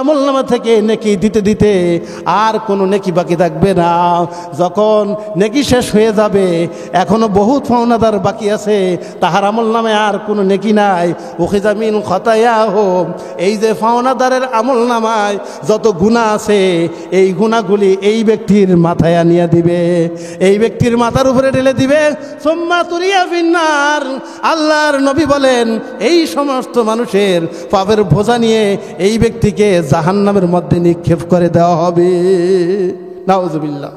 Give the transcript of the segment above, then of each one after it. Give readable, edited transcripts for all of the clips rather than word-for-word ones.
আমলনামা থেকে নেকি দিতে দিতে আর কোনো নেকি বাকি থাকবে না। যখন নেকি শেষ হয়ে যাবে, এখনো বহুত পাওনাদার বাকি আছে, তাহার আমলনামায় আর কোনো নেকি নাই। উখিযা মিন খতায়াহুম, এই যে পাওনাদারের আমলনামায় যত গুনাহ আছে, এই গুনাহগুলি এই ব্যক্তির মাথায় আনিয়া দিবে, এই ব্যক্তির মাথার উপরে ঢেলে দিবে। সুম্মা তুরিয়া ফিন্নার, আল্লাহর নবী বলেন এই সমস্ত মানুষের পাপের বোঝা নিয়ে এই ব্যক্তিকে জাহান্নামের মধ্যে নিক্ষেপ করে দেওয়া হবে। নাউজুবিল্লাহ।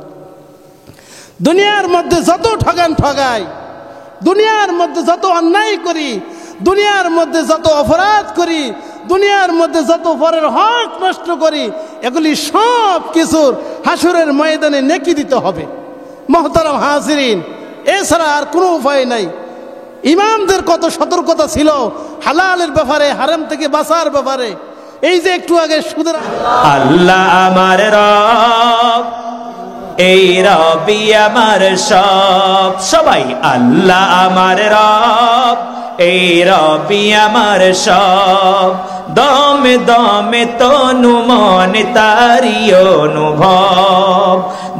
দুনিয়ার মধ্যে যত ঠগান ঠগাই, দুনিয়ার মধ্যে যত অন্যায় করি, দুনিয়ার মধ্যে যত অপরাধ করি, দুনিয়ার মধ্যে যত পরের হক নষ্ট করি, এগুলি সব কিছুর হাসরের ময়দানে নেকি দিতে হবে। মুহতারাম হাজিরিন, এছাড়া আর কোনো উপায় নাই। ইমামদের কত সতর্কতা ছিল হালালের ব্যাপারে, হারাম থেকে বাঁচার ব্যাপারে। এই যে একটু আগে সুদের, আল্লাহ আমার রব, এই রবি আমার সব। সবাই আল্লাহ আমার রব, এই রবি আমার সব। দমে দমে তনু মনে তারি অনুভব।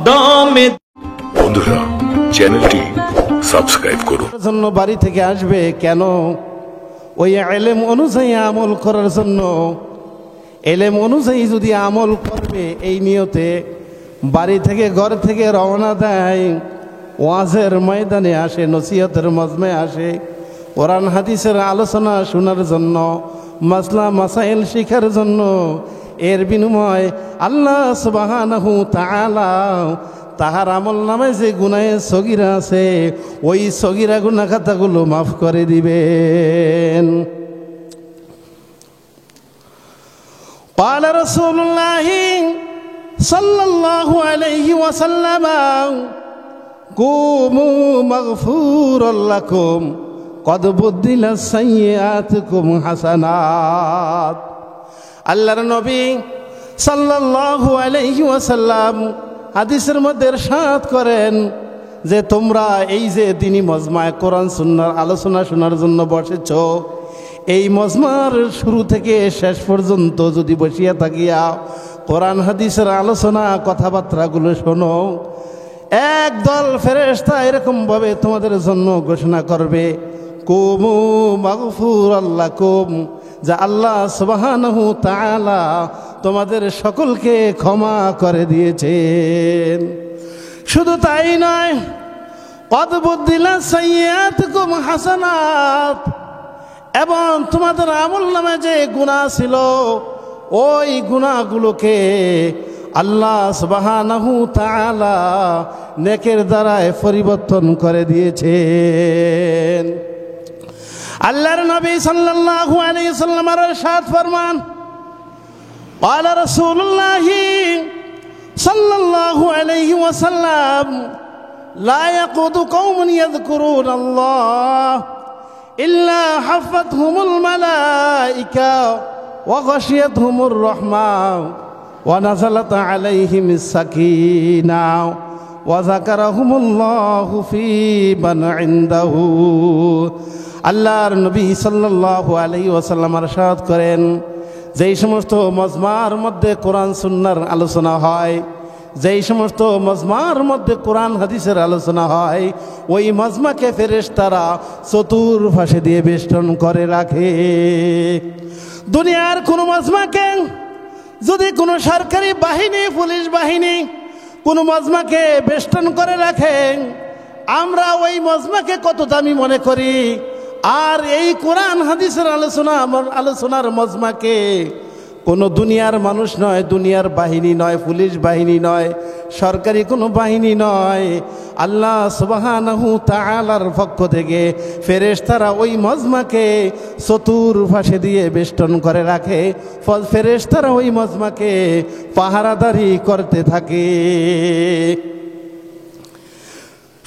দমে বন্ধুরা, চ্যানেলটি সাবস্ক্রাইব করুন। জন্য বাড়ি থেকে আসবে কেন? ওই এলেম অনুযায়ী আমল করার জন্য। এলেম অনুযায়ী যদি আমল করবে এই নিয়তে বাড়ি থেকে, ঘর থেকে রওনা দেয়, ওয়াজের ময়দানে আসে, নসিহতের মজমে আসে, কোরআন হাদিসের আলোচনা শোনার জন্য, মাসলা মাসাইল শিখার জন্য। এর বিনিময় আল্লাহ সুবহানাহু তাআলা তাহার আমল নামে যে গুনাহে সগীরা আছে, ওই সগীরা গুনাহ খাতাগুলো মাফ করে দিবেন। قال رسول الله صلى الله عليه وسلم قوموا مغفورا لكم قد بدلت سيئاتكم حسنات। আল্লাহর নবী সাল্লাল্লাহু আলাইহি ওয়াসাল্লাম হাদিসের মধ্যে ইরশাদ করেন যে তোমরা এই যে দিনী মজমায় কোরআন সুন্নাহর আলোচনা শোনার জন্য বসেছ, এই মজমার শুরু থেকে শেষ পর্যন্ত যদি বসিয়া থাকিয়া কোরআন হাদিসের আলোচনা কথাবার্তাগুলো শোনো, একদল ফেরেশতা এরকমভাবে তোমাদের জন্য ঘোষণা করবে, কুমু মাগফুরাল লাকুম, যা আল্লাহ সুবহানাহু তাআলা তোমাদের সকলকে ক্ষমা করে দিয়েছেন। শুধু তাই নয়, কদ বুদ্দিলা সাইয়্যাতুকুম হাসানাত, এবং তোমাদের আমল নামে যে গুনাহ ছিল, ওই গুনাহগুলোকে আল্লাহ সুবহানাহু তাআলা নেকের দ্বারায় পরিবর্তন করে দিয়েছেন। আল্লাহর নবী সাল্লাল্লাহু আলাইহি ওয়াসাল্লাম ইরশাদ ফরমান, قال رسول الله صلى الله عليه وسلم لا يقعد قوم يذكرون الله إلا حفتهم الملائكة وغشيتهم الرحمة ونزلت عليهم السكينة وذكرهم الله في من عنده। আল্লাহর নবী সাল্লাল্লাহু আলাইহি ওয়াসাল্লাম ইরশাদ করেন, যেই সমস্ত মজমার মধ্যে কোরআন সুন্নাহর আলোচনা হয়, যেই সমস্ত মজমার মধ্যে কোরআন হাদিসের আলোচনা হয়, ওই মজমাকে ফেরেশতারা চতুর্পাশে দিয়ে বেষ্টন করে রাখে। দুনিয়ার কোনো মজমাকে যদি কোনো সরকারি বাহিনী, পুলিশ বাহিনী কোনো মজমাকে বেষ্টন করে রাখে, আমরা ওই মজমাকে কত দামি মনে করি। আর এই কোরআন হাদিসের আলোচনার মজমাকে কোনো দুনিয়ার মানুষ নয়, দুনিয়ার বাহিনী নয়, পুলিশ বাহিনী নয়, সরকারি কোনো বাহিনী নয়, আল্লাহ সুবহানাহু তাআলার পক্ষ থেকে ফেরেশতারা ওই মজমাকে চতুর্পাশে দিয়ে বেষ্টন করে রাখে। ফেরেশতারা ওই মজমাকে পাহারাদারি করতে থাকে।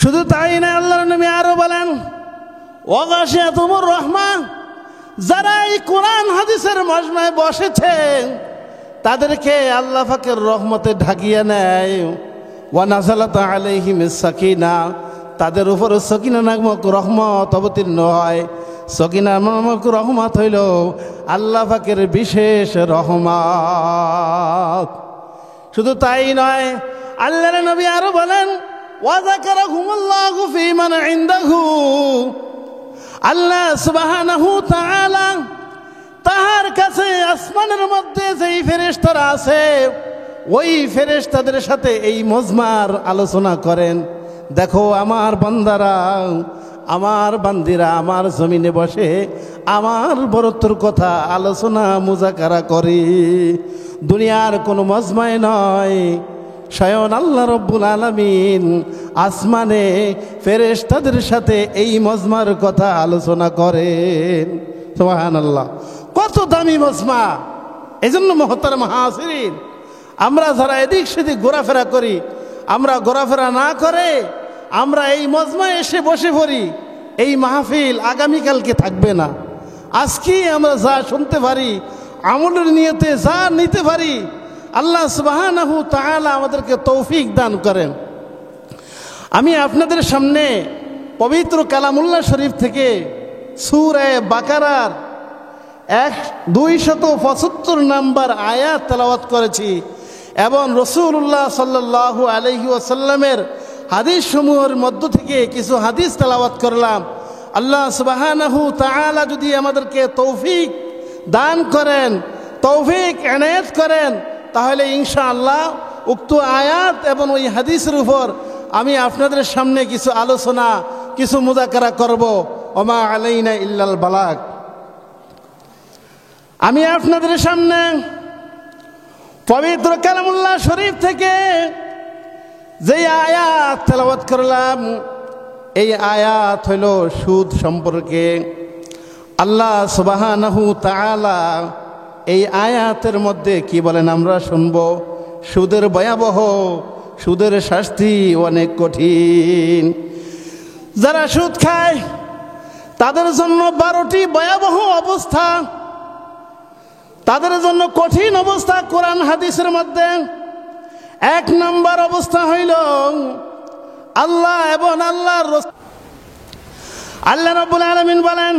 শুধু তাই না, আল্লাহর নবী আরো বলেন, ওয়াগাশিয়াতুমুর রহমান, যারা এই কোরআন হাদিসের মজমায় বসেছে তাদেরকে আল্লাহ পাকের রহমতে ঢাকিয়ে নেয়। ওয়া নাযালাত আলাইহিমিস সাকিনা, তাদের উপর সকিনা নামক রহমত অবতীর্ণ হয়। সকিনা নামক রহমত হইল আল্লাহ পাকের বিশেষ রহমত। শুধু তাই নয়, আল্লাহর নবী আরো বলেন ওয়াযাকারাহুমুল্লাহু ফী মান ইনদাহু, আল্লাহ সুবহানাহু তাআলা তাহার কাছে আসমানের মধ্যে যেই ফেরেশতারা আছে ওই ফেরেশতাদের সাথে এই মজমার আলোচনা করেন। দেখো আমার বান্দারা, আমার বান্দিরা আমার জমিনে বসে আমার বরত্বর কথা আলোচনা মুজাকারা করে। দুনিয়ার কোনো মজমায় নয়, স্বয়ং আল্লাহ রব্বুল আলামিন আসমানে ফেরেশতাদের সাথে এই মজমার কথা আলোচনা করেন। সুবহানাল্লাহ, কত দামি মজমা! এই জন্য মহতারাম হাজিরিন, আমরা যারা এদিক সেদিক ঘোরাফেরা করি, আমরা ঘোরাফেরা না করে আমরা এই মজমায় এসে বসে পড়ি, এই মাহফিল আগামীকালকে থাকবে না। আজকে আমরা যা শুনতে পারি, আমলের নিয়তে যা নিতে পারি, আল্লাহ সুবহানাহু তাআলা আমাদেরকে তৌফিক দান করেন। আমি আপনাদের সামনে পবিত্র কালামুল্লাহ শরীফ থেকে সূরা বাকারার 275 নম্বর আয়াত তেলাওয়াত করেছি এবং রাসূলুল্লাহ সাল্লাল্লাহু আলাইহি ওয়াসাল্লামের হাদিস সমূহের মধ্য থেকে কিছু হাদিস তেলাওয়াত করলাম। আল্লাহ সুবহানাহু তাআলা যদি আমাদেরকে তৌফিক দান করেন, তৌফিক এনায়েত করেন, তাহলে ইনশাআল্লাহ উক্ত আয়াত এবং ওই হাদিসের উপর আমি আপনাদের সামনে কিছু আলোচনা, কিছু মুযাকারা করব। ওমা আলাইনা ইল্লাল বালাগ। আমি আপনাদের সামনে পবিত্র কালামুল্লাহ শরীফ থেকে যে আয়াত তেলাওয়াত করলাম, এই আয়াত হইল সুদ সম্পর্কে। আল্লাহ সুবহানাহু তাআলা এই আয়াতের মধ্যে কি বলেন আমরা শুনব। সুদের ভয়াবহ, সুদের শাস্তি অনেক কঠিন। যারা সুদ খায় তাদের জন্য 12টি ভয়াবহ অবস্থা, তাদের জন্য কঠিন অবস্থা কোরআন হাদিসের মধ্যে। 1 নম্বর অবস্থা হইল আল্লাহ এবং আল্লাহর রাসূল, আল্লাহ রাব্বুল আলামিন বলেন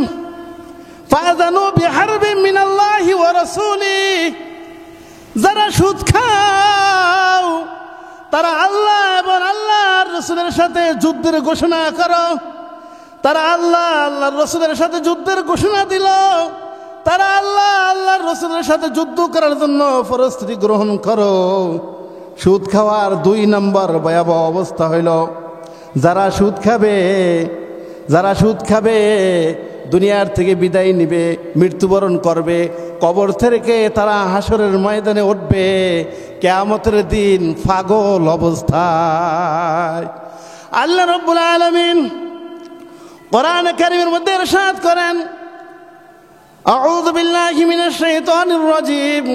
ফাযানু বিহারবিন মিনাল্লাহি ওয়া রাসূলিহি, যারা সুদ খাও তারা আল্লাহ এবং আল্লাহর রাসূলের সাথে যুদ্ধের ঘোষণা করো। তারা আল্লাহ আল্লাহর রাসূলের সাথে যুদ্ধের ঘোষণা দিল, তারা আল্লাহ আল্লাহর রাসূলের সাথে যুদ্ধ করার জন্য প্রস্তুতি গ্রহণ করো। সুদ খাওয়ার 2 নম্বর ভয়াবহ অবস্থা হইল যারা সুদ খাবে, যারা সুদ খাবে দুনিয়ার থেকে বিদায় নিবে, মৃত্যুবরণ করবে, কবর থেকে তারা হাসরের ময়দানে উঠবে কিয়ামতের দিন পাগল অবস্থায়। আল্লাহ রাব্বুল আলামিন কোরআন কারীমের মধ্যে ইরশাদ করেন আউযু বিল্লাহি মিনাশ শাইতানির রাজীম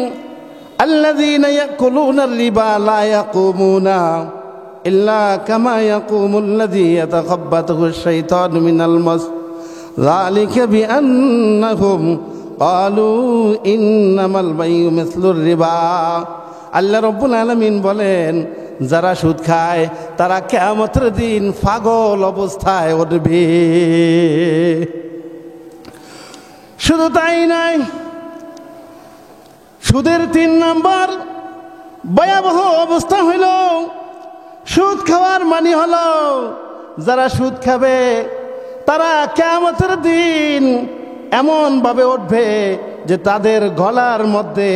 الذين يأكلون الربا لا يقومون إلا كما يقوم الذي يتخبطه الشيطان من المس ذلك بأنهم قالوا إنما البيع مثل الربا। আল্লাহ রাব্বুল আলামিন বলেন যারা সুদ খায় তারা কিয়ামতের দিন পাগল অবস্থায় উঠবে। শুধু তাই নয়, সুদের 3 নম্বর ভয়াবহ অবস্থা হইল সুদ খাওয়ার মানে হলো যারা সুদ খাবে তারা কিয়ামতের দিন এমন ভাবে উঠবে যে তাদের গলার মধ্যে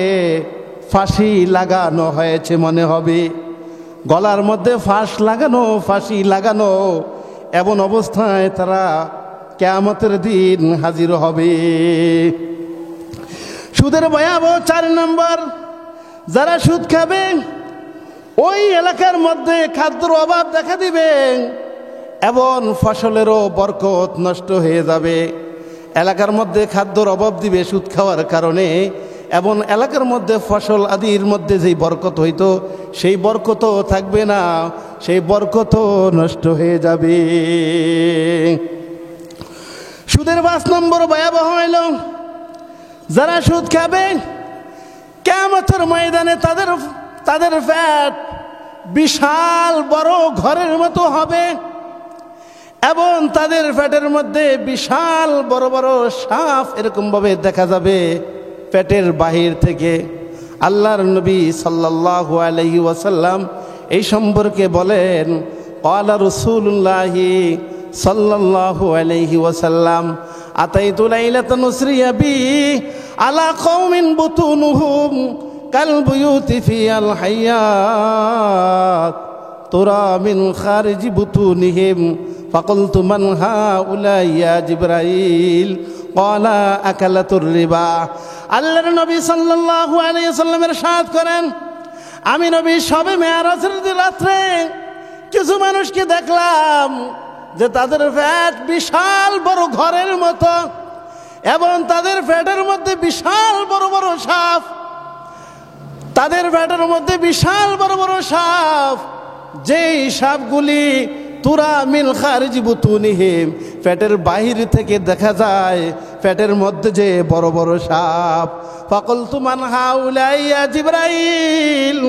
ফাঁসি লাগানো হয়েছে মনে হবে, গলার মধ্যে ফাঁস লাগানো, ফাঁসি লাগানো, এমন অবস্থায় তারা কিয়ামতের দিন হাজির হবে। সুদের ভয়াবহ 4 নম্বর, যারা সুদ খাবে ওই এলাকার মধ্যে খাদ্যের অভাব দেখা দিবে এবং ফসলেরও বরকত নষ্ট হয়ে যাবে। এলাকার মধ্যে খাদ্যর অভাব দিবে সুদ খাওয়ার কারণে, এবং এলাকার মধ্যে ফসল আদির মধ্যে যেই বরকত হইতো সেই বরকতও থাকবে না, সেই বরকতও নষ্ট হয়ে যাবে। সুদের 5 নম্বর ভয়াবহ হইল যারা সুদ খাবে কিয়ামতের ময়দানে তাদের পেট বিশাল বড় ঘরের মতো হবে এবং তাদের পেটের মধ্যে বিশাল বড় বড় সাপ এরকম ভাবে দেখা যাবে পেটের বাহির থেকে। আল্লাহর নবী সাল্লাল্লাহু আলাইহি ওয়াসাল্লাম এই সম্পর্কে বলেন, ক্বালা রাসূলুল্লাহি সাল্লাল্লাহু আলাইহি ওয়াসাল্লাম আতাইতু লাইলাতান উসরিয়া বি আলা কওমিন বুতুনুহুম কাল বুয়ুতি ফিল হায়াত তুরা মিন খারিজি বুতুনিহিম ফাকুলতু মান হাউলা ইয়া জিবরাইল ক্বালা আকালাতুর রিবা। আল্লাহর নবী সাল্লাল্লাহু আলাইহি ওয়াসাল্লামের ইরশাদ করেন, আমি নবী শবে মেরাজের রাত্রে কিছু মানুষকে দেখলাম যে তাদের পেট বিশাল বড় ঘরের মতো এবং তাদের পেটের মধ্যে বিশাল বড় বড় সাপ, তাদের পেটের মধ্যে বিশাল বড় বড় সাপ, যেই সাপগুলি তুরা মিন খারিজি বুতুনিহিম পেটের বাহির থেকে দেখা যায় পেটের মধ্যে যে বড় বড় সাপ। ফাকুলতু মান হাউলা ইয়া জিবরাইল।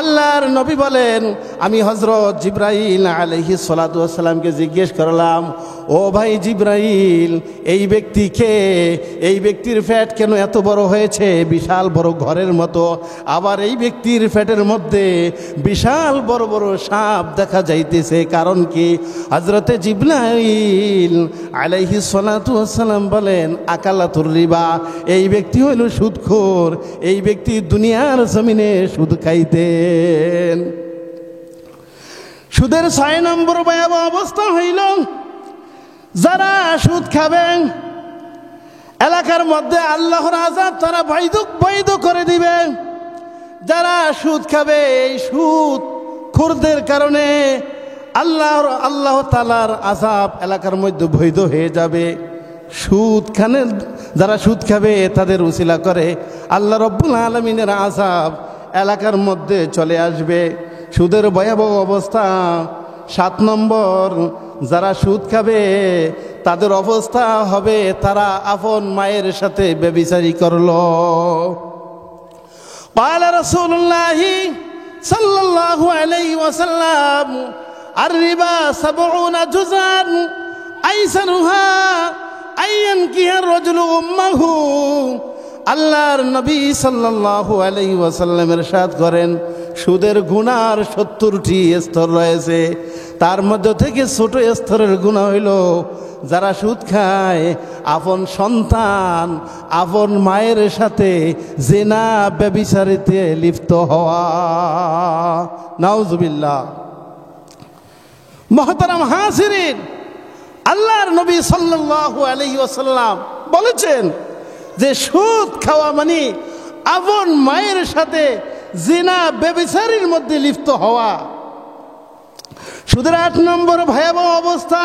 আল্লাহর নবী বলেন, আমি হযরত জিবরাইল আলাইহিস সালাতু ওয়াস সালামকে জিজ্ঞেস করলাম, ও ভাই জিবরাইল, এই ব্যক্তিকে, এই ব্যক্তির পেট কেন এত বড় হয়েছে বিশাল বড় ঘরের মতো, আবার এই ব্যক্তির পেটের মধ্যে বিশাল বড় বড় সাপ দেখা যাইতেছে, কারণ কি? হযরতে জিবরাইল আলাইহিস সালাতু ওয়াস সালাম বলেন, আকালাতুর রিবা, এই ব্যক্তি হইল সুদখোর, এই ব্যক্তি দুনিয়ার জমিনে সুদ খাইতেন। সুদের ৬ নম্বর ভয়াবহ অবস্থা হইল, যারা সুদ খাবেন এলাকার মধ্যে আল্লাহর আযাব তারা বৈধ করে দিবে। যারা সুদ খাবে এই সুদ খোরদের কারণে আল্লাহ তাআলার আযাব এলাকার মধ্যে বৈধ হয়ে যাবে। যারা সুদ খাবে তাদের উসিলা করে আল্লাহ রাব্বুল আলামিনের আযাব এলাকার মধ্যে চলে আসবে। সুদের ভয়াবহ অবস্থা ৭ নম্বর, যারা সুদ খাবে তাদের অবস্থা হবে তারা আপন মায়ের সাথে ব্যভিচারী করলো। ক্বালা রাসূলুল্লাহি সাল্লাল্লাহু আলাইহি ওয়াসাল্লাম আর-রিবা ৭০ জুযান আইসারুহা আইয়ানকিহা রাজুলু উম্মাহু। আল্লাহর নবী সাল্লাল্লাহু আলাইহি ওয়াসাল্লাম ইরশাদ করেন, সুদের গুনার ৭০টি স্তর রয়েছে, তার মধ্যে থেকে ছোট স্তরের গুনাহ হইল যারা সুদ খায় আপন সন্তান আপন মায়ের সাথে জিনা ব্যভিচারিতে লিপ্ত হওয়া। নাউজুবিল্লাহ। মুহতারাম হাজিরিন, আল্লাহর নবী সাল্লাল্লাহু আলাইহি ওয়াসাল্লাম বলেছেন যে সুদ খাওয়া মানে আপন মায়ের সাথে জিনা ব্যভিচারীর মধ্যে লিপ্ত হওয়া। সুদের ৮ নম্বর ভয়াবহ অবস্থা,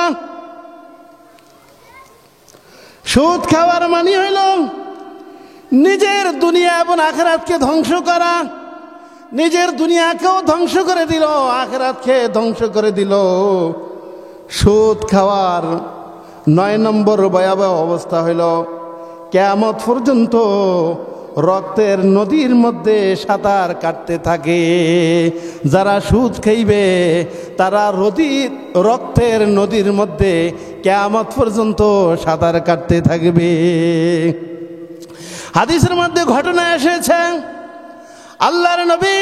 সুদ খাওয়ার মানে হইল নিজের দুনিয়া এবং আখিরাতকে ধ্বংস করা। নিজের দুনিয়াকেও ধ্বংস করে দিল, আখিরাতকে ধ্বংস করে দিল। সুদ খাওয়ার ৯ নম্বর ভয়াবহ অবস্থা হইল কিয়ামত পর্যন্ত রক্তের নদীর মধ্যে সাঁতার কাটতে থাকে। যারা সুদ খাইবে তারা রক্তের নদীর মধ্যে কিয়ামত পর্যন্ত সাঁতার কাটতে থাকবে। হাদিসের মধ্যে ঘটনা এসেছে, আল্লাহর নবী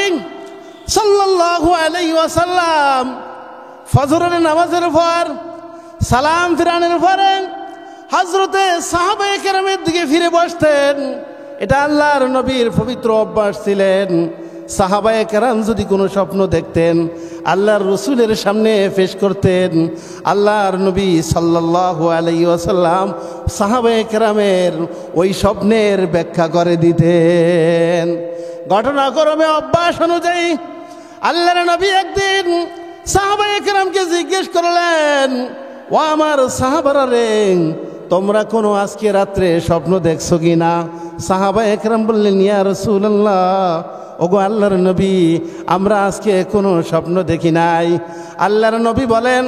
সাল্লাল্লাহু আলাইহি ওয়াসাল্লাম ফজরের নামাজের পর সালাম ফিরানোর পরে হযরতে সাহাবায়ে কেরামের দিকে ফিরে বসতেন। এটা আল্লাহর নবীর পবিত্র অভ্যাস ছিলেন। সাহাবায়ে কেরাম যদি কোনো স্বপ্ন দেখতেন আল্লাহর রসুলের সামনে পেশ করতেন। আল্লাহর নবী সাল্লাল্লাহু আলাইহি ওয়াসাল্লাম সাহাবায়ে কেরামের ওই স্বপ্নের ব্যাখ্যা করে দিতেন। ঘটনাক্রমে অভ্যাস অনুযায়ী আল্লাহর নবী একদিন সাহাবায়ে কেরামকে জিজ্ঞেস করলেন, ও আমার সাহাবারা রে, তোমরা কোনো আজকে রাত্রে স্বপ্ন দেখছো কি না? সাহাবায়ে কেরাম বললেন, ইয়া রাসূলুল্লাহ, ওগো আল্লাহর নবী, আমরা আজকে কোনো স্বপ্ন দেখি নাই। আল্লাহর নবী বলেন,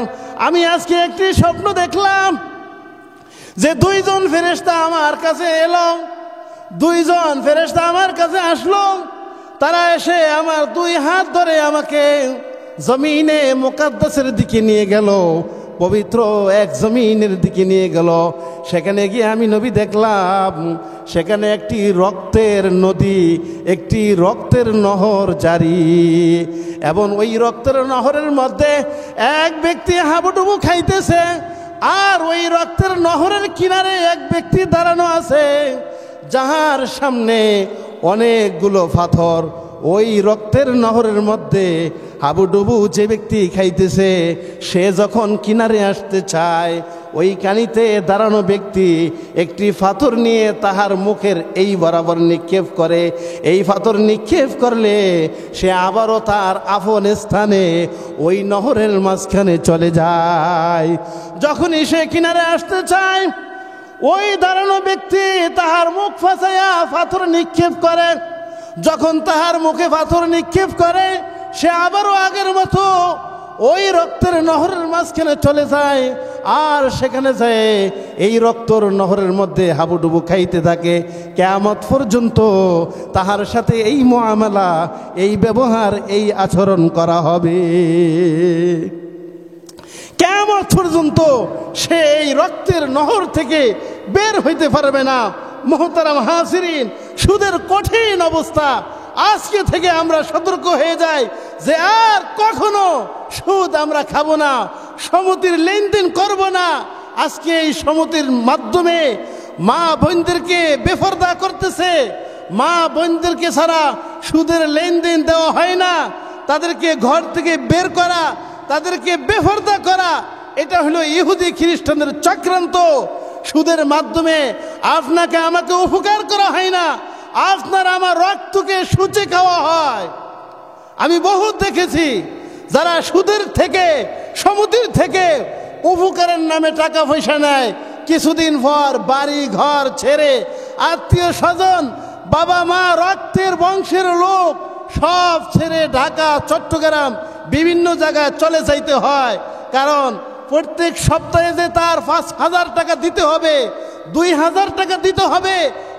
আমি আজকে একটি স্বপ্ন দেখলাম যে 2 জন ফেরেশতা আমার কাছে এলো। 2 জন ফেরেশতা আমার কাছে আসলো। তারা এসে আমার 2 হাত ধরে আমাকে জমিনে মুকাদ্দাসের দিকে নিয়ে গেল। পবিত্র এক জমিনের দিকে নিয়ে গেল। সেখানে গিয়ে আমি নবী দেখলাম সেখানে একটি রক্তের নদী, একটি রক্তের নহর জারি, এবং ওই রক্তের নহরের মধ্যে এক ব্যক্তি হাবুডুবু খাইতেছে, আর ওই রক্তের নহরের কিনারে এক ব্যক্তি দাঁড়ানো আছে যাহার সামনে অনেকগুলো পাথর। ওই রক্তের নহরের মধ্যে হাবুডুবু যে ব্যক্তি খাইতেছে, সে যখন কিনারে আসতে চায়, ওই কানিতে দাঁড়ানো ব্যক্তি একটি পাথর নিয়ে তাহার মুখের এই বরাবর নিক্ষেপ করে। এই পাথর নিক্ষেপ করলে সে আবারও তার আপন স্থানে ওই নহরের মাঝখানে চলে যায়। যখনই সে কিনারে আসতে চায়, ওই দাঁড়ানো ব্যক্তি তাহার মুখ ফাঁসাইয়া পাথর নিক্ষেপ করে। যখন তাহার মুখে পাথর নিক্ষেপ করে, সে আবারও আগের মতো ওই রক্তের নহরের মাঝখানে চলে যায়, আর সেখানে যায় এই রক্তর নহরের মধ্যে হাবুডুবু খাইতে থাকে। কিয়ামত পর্যন্ত তাহার সাথে এই মুআমালা, এই ব্যবহার, এই আচরণ করা হবে। কিয়ামত পর্যন্ত সে এই রক্তের নহর থেকে বের হইতে পারবে না। মুহতারাম হাজিরিন, সুদের কঠিন অবস্থা। আজকে থেকে আমরা সতর্ক হয়ে যাই যে আর কখনো সুদ আমরা খাবো না, সমতির লেনদেন করব না। আজকে এই সমতির মাধ্যমে মা বোনদেরকে বেপরদা করতেছে। মা বোনদেরকে ছাড়া সুদের লেনদেন দেওয়া হয় না, তাদেরকে ঘর থেকে বের করা, তাদেরকে বেপরদা করা, এটা হলো ইহুদি খ্রিস্টানদের চক্রান্ত। সুদের মাধ্যমে আপনাকে আমাকে উপকার করা হয় না, আপনার আমার রক্তকে সুচে খাওয়া হয়। আমি বহুত দেখেছি যারা সুদের থেকে, সমুদ্রের থেকে উপকারের নামে টাকা পয়সা নেয়, কিছুদিন পর বাড়ি ঘর ছেড়ে, আত্মীয় স্বজন, বাবা মা, রক্তের বংশের লোক সব ছেড়ে ঢাকা, চট্টগ্রাম, বিভিন্ন জায়গায় চলে যাইতে হয়। কারণ প্রত্যেক সপ্তাহে যে তার 5,000 টাকা দিতে হবে, 2,000 টাকা দিতে হবে,